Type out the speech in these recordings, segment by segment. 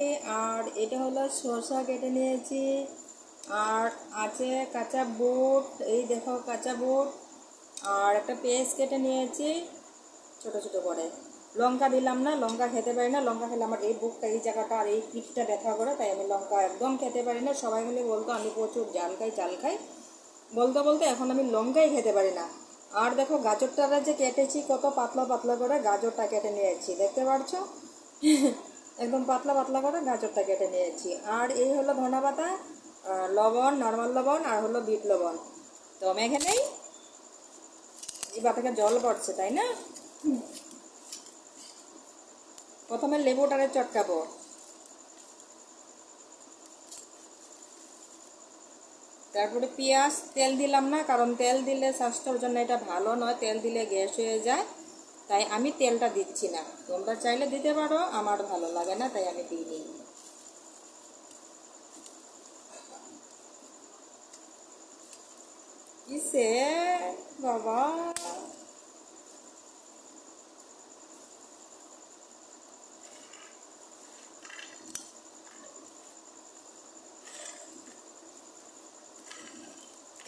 আর এটা হলো শসা কেটে নিয়েছি, আর আছে কাঁচা বুট, এই দেখো কাঁচা বুট, আর একটা পেঁয়াজ কেটে নিয়েছি ছোট ছোট করে। লঙ্কা দিলাম না, লঙ্কা খেতে পারি না, লঙ্কা খেলে আমার এই বুকটা, এই জায়গাটা আর এই পিঠটা ব্যথা করে, তাই আমি লঙ্কা একদম খেতে পারি না। সবাই মিলে বলতো আমি প্রচুর ঝাল খাই ঝাল খাই, বলতে বলতে এখন আমি লঙ্কাই খেতে পারি না। আর দেখো গাজরটা যে কেটেছি কত পাতলা পাতলা করে গাজরটা কেটে নিয়েছি, দেখতে পাচ্ছ? একদম পাতলা পাতলা করে গাজরটা কেটে নিয়েছি। আর এই হলো ধনা পাতা, লবণ, নর্মাল লবণ, আর হলো বিট লবণ। তো মেখে নেই, জিভা থেকে জল পড়ছে তাই না। প্রথমে লেবুটারে চটকাবো, তারপরে পেঁয়াজ, তেল দিলাম না কারণ তেল দিলে স্বাস্থ্যের জন্য এটা ভালো নয়, তেল দিলে গ্যাস হয়ে যায়, তাই আমি তেলটা দিচ্ছি না। তোমরা চাইলে দিতে পারো, আমার ভালো লাগে না তাই আমি দিইনি। কিসে বাবা,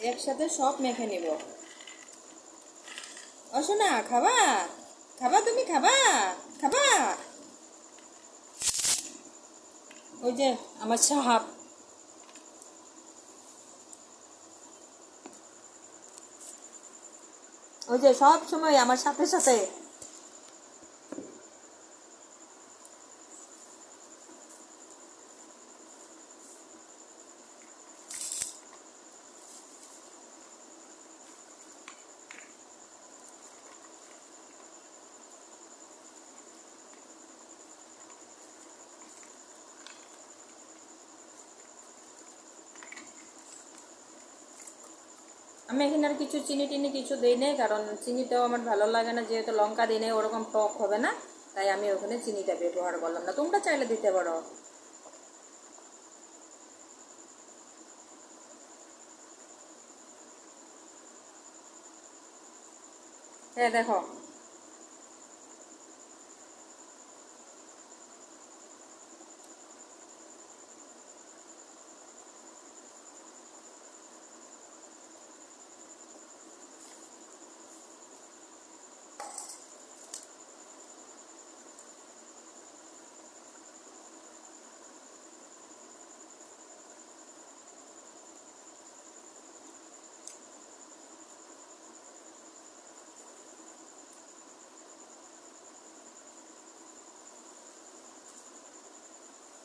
একসাথে সব মেখে নিব। আসো না, খাবা খাবা, তুমি খাবা খাবা। ওই যে আমার সাহাব, ওই যে সব সময় আমার সাথে সাথে। আমি এখানে আর কিছু চিনি টিনি কিছু দিই নেই, কারণ চিনিটাও আমার ভালো লাগে না, যেহেতু লঙ্কা দিই নেই ওরকম টক হবে না, তাই আমি ওখানে চিনিটা ব্যবহার করলাম না। তোমরা চাইলে দিতে পারো। হ্যাঁ দেখো